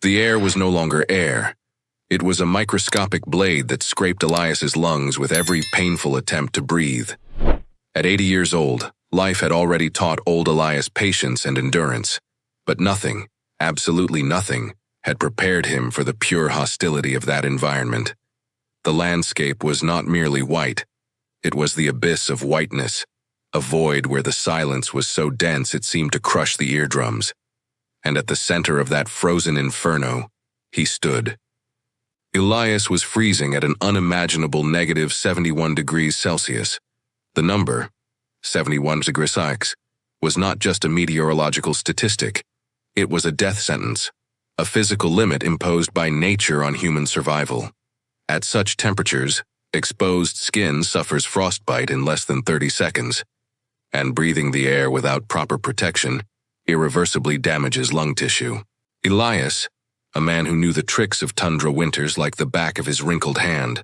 The air was no longer air. It was a microscopic blade that scraped Elias's lungs with every painful attempt to breathe. At 80 years old, life had already taught old Elias patience and endurance, but nothing, absolutely nothing, had prepared him for the pure hostility of that environment. The landscape was not merely white. It was the abyss of whiteness, a void where the silence was so dense it seemed to crush the eardrums. And at the center of that frozen inferno, he stood. Elias was freezing at an unimaginable negative 71 degrees Celsius. The number, 71 degrees Celsius, was not just a meteorological statistic. It was a death sentence, a physical limit imposed by nature on human survival. At such temperatures, exposed skin suffers frostbite in less than 30 seconds, and breathing the air without proper protection irreversibly damages lung tissue. Elias, a man who knew the tricks of tundra winters like the back of his wrinkled hand,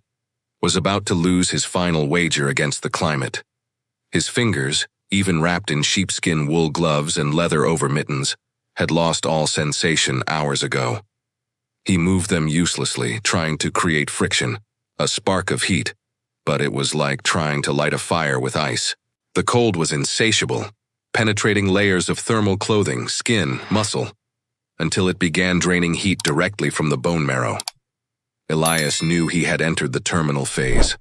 was about to lose his final wager against the climate. His fingers, even wrapped in sheepskin wool gloves and leather overmittens, had lost all sensation hours ago. He moved them uselessly, trying to create friction, a spark of heat, but it was like trying to light a fire with ice. The cold was insatiable, penetrating layers of thermal clothing, skin, muscle, until it began draining heat directly from the bone marrow. Elias knew he had entered the terminal phase.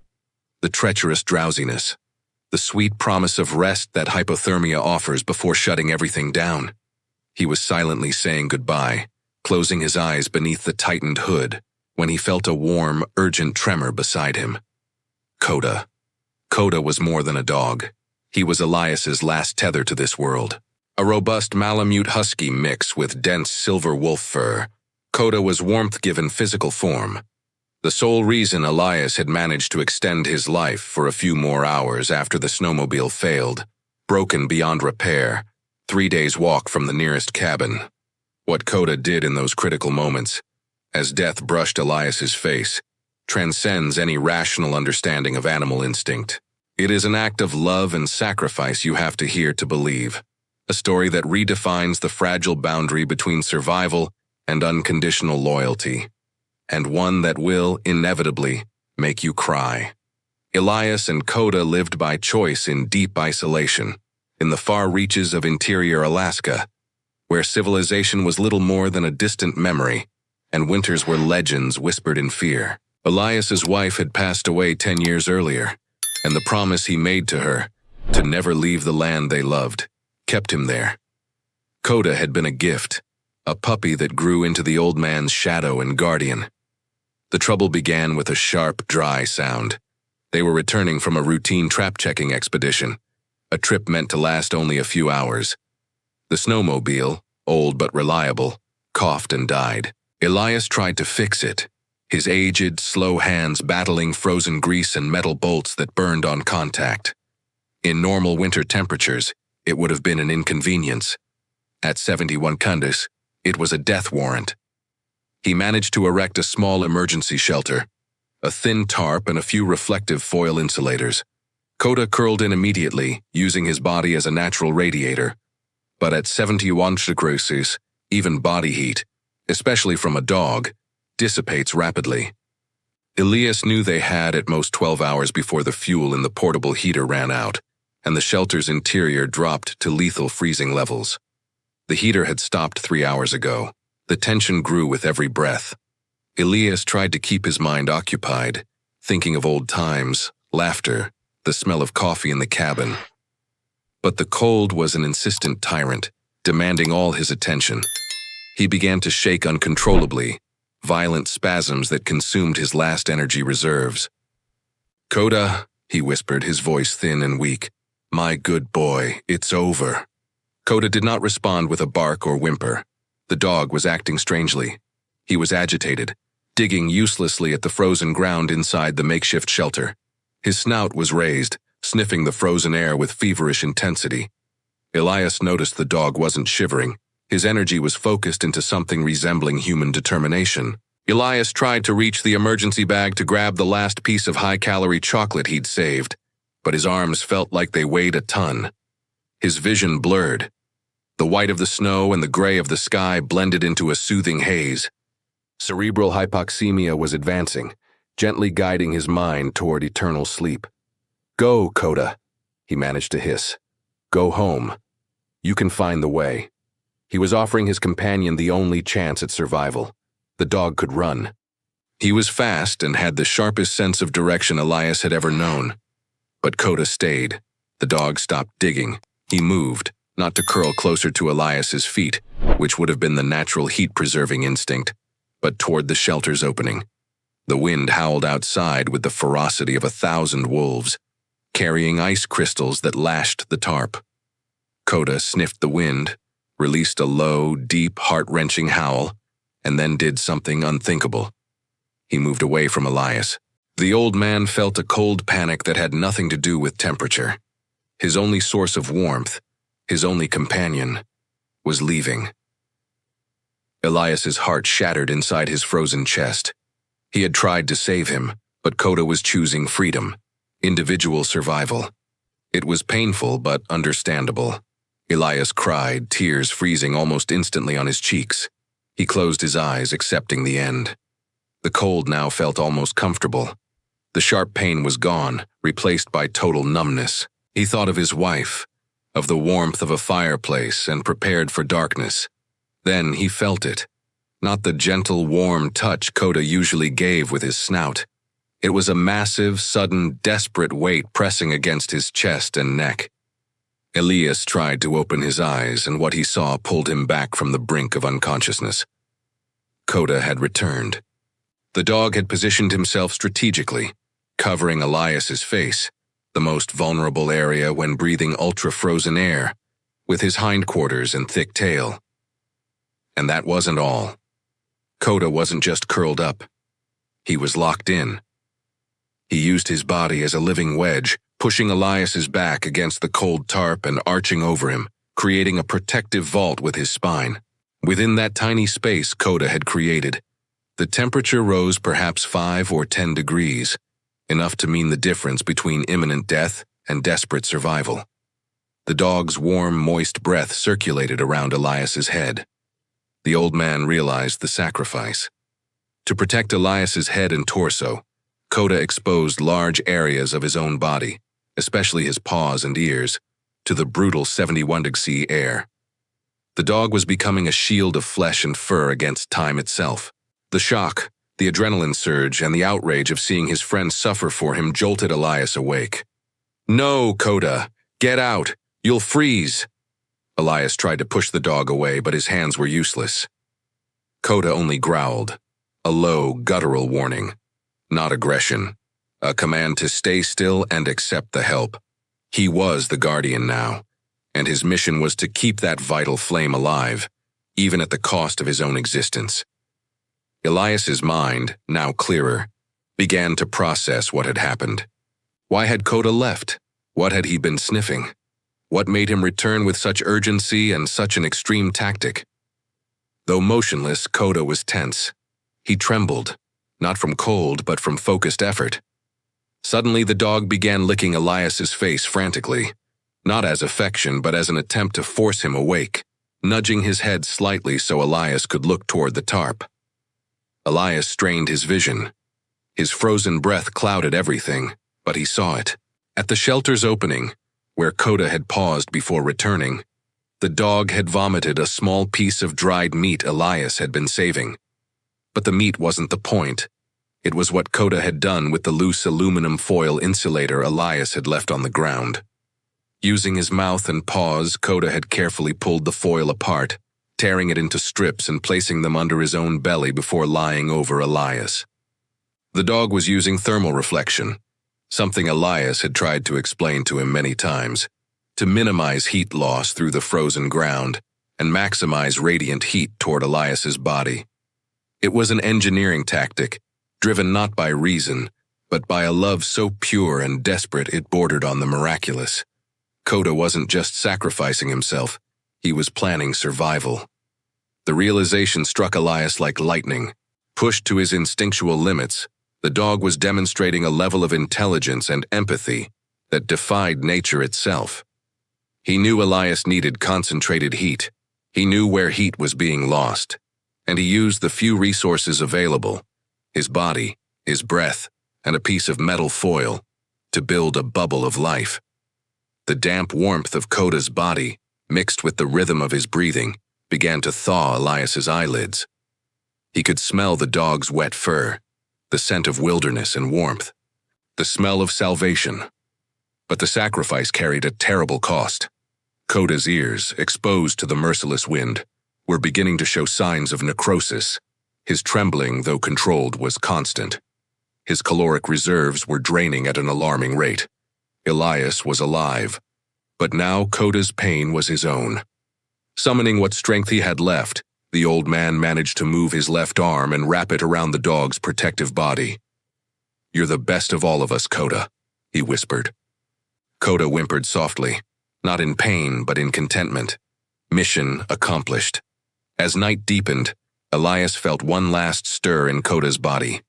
The treacherous drowsiness, the sweet promise of rest that hypothermia offers before shutting everything down. He was silently saying goodbye, closing his eyes beneath the tightened hood, when he felt a warm, urgent tremor beside him. Coda. Coda was more than a dog. He was Elias's last tether to this world. A robust Malamute husky mix with dense silver wolf fur, Coda was warmth-given physical form. The sole reason Elias had managed to extend his life for a few more hours after the snowmobile failed, broken beyond repair, 3 days' walk from the nearest cabin. What Coda did in those critical moments, as death brushed Elias's face, transcends any rational understanding of animal instinct. It is an act of love and sacrifice you have to hear to believe, a story that redefines the fragile boundary between survival and unconditional loyalty, and one that will, inevitably, make you cry. Elias and Coda lived by choice in deep isolation, in the far reaches of interior Alaska, where civilization was little more than a distant memory, and winters were legends whispered in fear. Elias's wife had passed away 10 years earlier, and the promise he made to her, to never leave the land they loved, kept him there. Coda had been a gift, a puppy that grew into the old man's shadow and guardian. The trouble began with a sharp, dry sound. They were returning from a routine trap-checking expedition, a trip meant to last only a few hours. The snowmobile, old but reliable, coughed and died. Elias tried to fix it, his aged, slow hands battling frozen grease and metal bolts that burned on contact. In normal winter temperatures, it would have been an inconvenience. At 71 Cundis, it was a death warrant. He managed to erect a small emergency shelter, a thin tarp and a few reflective foil insulators. Coda curled in immediately, using his body as a natural radiator. But at 71 degrees, even body heat, especially from a dog, dissipates rapidly. Elias knew they had at most 12 hours before the fuel in the portable heater ran out, and the shelter's interior dropped to lethal freezing levels. The heater had stopped 3 hours ago. The tension grew with every breath. Elias tried to keep his mind occupied, thinking of old times, laughter, the smell of coffee in the cabin. But the cold was an insistent tyrant, demanding all his attention. He began to shake uncontrollably, violent spasms that consumed his last energy reserves. "Coda," he whispered, his voice thin and weak. "My good boy, it's over." Coda did not respond with a bark or whimper. The dog was acting strangely. He was agitated, digging uselessly at the frozen ground inside the makeshift shelter. His snout was raised, sniffing the frozen air with feverish intensity. Elias noticed the dog wasn't shivering. His energy was focused into something resembling human determination. Elias tried to reach the emergency bag to grab the last piece of high-calorie chocolate he'd saved, but his arms felt like they weighed a ton. His vision blurred. The white of the snow and the gray of the sky blended into a soothing haze, Cerebral hypoxemia was advancing, gently guiding his mind toward eternal sleep. "Go, Kota," he managed to hiss. "Go home. You can find the way." He was offering his companion the only chance at survival. The dog could run. He was fast and had the sharpest sense of direction Elias had ever known. But Kota stayed. The dog stopped digging. He moved, not to curl closer to Elias's feet, which would have been the natural heat-preserving instinct, but toward the shelter's opening. The wind howled outside with the ferocity of 1,000 wolves, carrying ice crystals that lashed the tarp. Kota sniffed the wind, released a low, deep, heart-wrenching howl, and then did something unthinkable. He moved away from Elias. The old man felt a cold panic that had nothing to do with temperature. His only source of warmth, his only companion, was leaving. Elias's heart shattered inside his frozen chest. He had tried to save him, but Kota was choosing freedom, individual survival. It was painful but understandable. Elias cried, tears freezing almost instantly on his cheeks. He closed his eyes, accepting the end. The cold now felt almost comfortable. The sharp pain was gone, replaced by total numbness. He thought of his wife, of the warmth of a fireplace, and prepared for darkness. Then he felt it. Not the gentle, warm touch Kota usually gave with his snout. It was a massive, sudden, desperate weight pressing against his chest and neck. Elias tried to open his eyes, and what he saw pulled him back from the brink of unconsciousness. Kota had returned. The dog had positioned himself strategically, covering Elias's face, the most vulnerable area when breathing ultra-frozen air, with his hindquarters and thick tail. And that wasn't all. Kota wasn't just curled up. He was locked in. He used his body as a living wedge, pushing Elias's back against the cold tarp and arching over him, creating a protective vault with his spine. Within that tiny space Kota had created, the temperature rose perhaps 5 or 10 degrees, enough to mean the difference between imminent death and desperate survival. The dog's warm, moist breath circulated around Elias's head. The old man realized the sacrifice. To protect Elias's head and torso, Kota exposed large areas of his own body, especially his paws and ears, to the brutal 71°C air. The dog was becoming a shield of flesh and fur against time itself. The shock, the adrenaline surge, and the outrage of seeing his friend suffer for him jolted Elias awake. "No, Kota! Get out! You'll freeze!" Elias tried to push the dog away, but his hands were useless. Kota only growled, a low, guttural warning. Not aggression, a command to stay still and accept the help. He was the guardian now, and his mission was to keep that vital flame alive, even at the cost of his own existence. Elias's mind, now clearer, began to process what had happened. Why had Kota left? What had he been sniffing? What made him return with such urgency and such an extreme tactic? Though motionless, Kota was tense. He trembled, not from cold but from focused effort. Suddenly the dog began licking Elias's face frantically, not as affection but as an attempt to force him awake, nudging his head slightly so Elias could look toward the tarp. Elias strained his vision. His frozen breath clouded everything, but he saw it. At the shelter's opening, where Kota had paused before returning, the dog had vomited a small piece of dried meat Elias had been saving. But the meat wasn't the point. It was what Kota had done with the loose aluminum foil insulator Elias had left on the ground. Using his mouth and paws, Kota had carefully pulled the foil apart, tearing it into strips and placing them under his own belly before lying over Elias. The dog was using thermal reflection, something Elias had tried to explain to him many times, to minimize heat loss through the frozen ground and maximize radiant heat toward Elias's body. It was an engineering tactic, driven not by reason, but by a love so pure and desperate it bordered on the miraculous. Kota wasn't just sacrificing himself, he was planning survival. The realization struck Elias like lightning. Pushed to his instinctual limits, the dog was demonstrating a level of intelligence and empathy that defied nature itself. He knew Elias needed concentrated heat. He knew where heat was being lost, and he used the few resources available, his body, his breath, and a piece of metal foil, to build a bubble of life. The damp warmth of Koda's body, mixed with the rhythm of his breathing, began to thaw Elias's eyelids. He could smell the dog's wet fur, the scent of wilderness and warmth, the smell of salvation. But the sacrifice carried a terrible cost. Koda's ears, exposed to the merciless wind, were beginning to show signs of necrosis. His trembling, though controlled, was constant. His caloric reserves were draining at an alarming rate. Elias was alive, but now Koda's pain was his own. Summoning what strength he had left, the old man managed to move his left arm and wrap it around the dog's protective body. "You're the best of all of us, Koda," he whispered. Koda whimpered softly, not in pain but in contentment. Mission accomplished. As night deepened, Elias felt one last stir in Koda's body.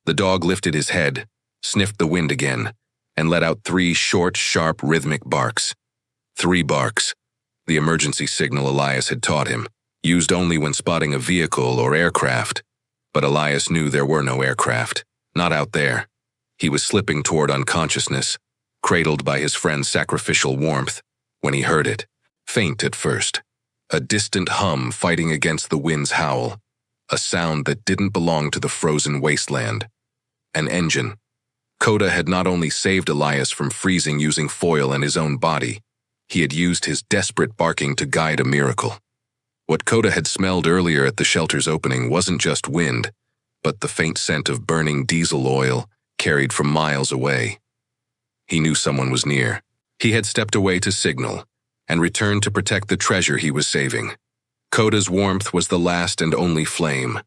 The dog lifted his head, sniffed the wind again, and let out 3 short, sharp, rhythmic barks. 3 barks, the emergency signal Elias had taught him, used only when spotting a vehicle or aircraft. But Elias knew there were no aircraft, not out there. He was slipping toward unconsciousness, cradled by his friend's sacrificial warmth, when he heard it, faint at first. A distant hum fighting against the wind's howl, a sound that didn't belong to the frozen wasteland. An engine. Koda had not only saved Elias from freezing using foil and his own body, he had used his desperate barking to guide a miracle. What Koda had smelled earlier at the shelter's opening wasn't just wind, but the faint scent of burning diesel oil carried from miles away. He knew someone was near. He had stepped away to signal, and returned to protect the treasure he was saving. Koda's warmth was the last and only flame.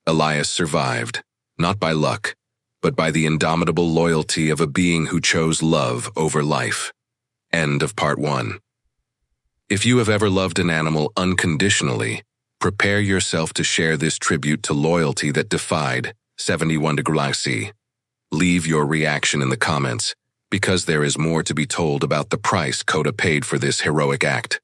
Elias survived, not by luck, but by the indomitable loyalty of a being who chose love over life. End of part 1. If you have ever loved an animal unconditionally, prepare yourself to share this tribute to loyalty that defied 71 degrees C. Leave your reaction in the comments, because there is more to be told about the price Koda paid for this heroic act.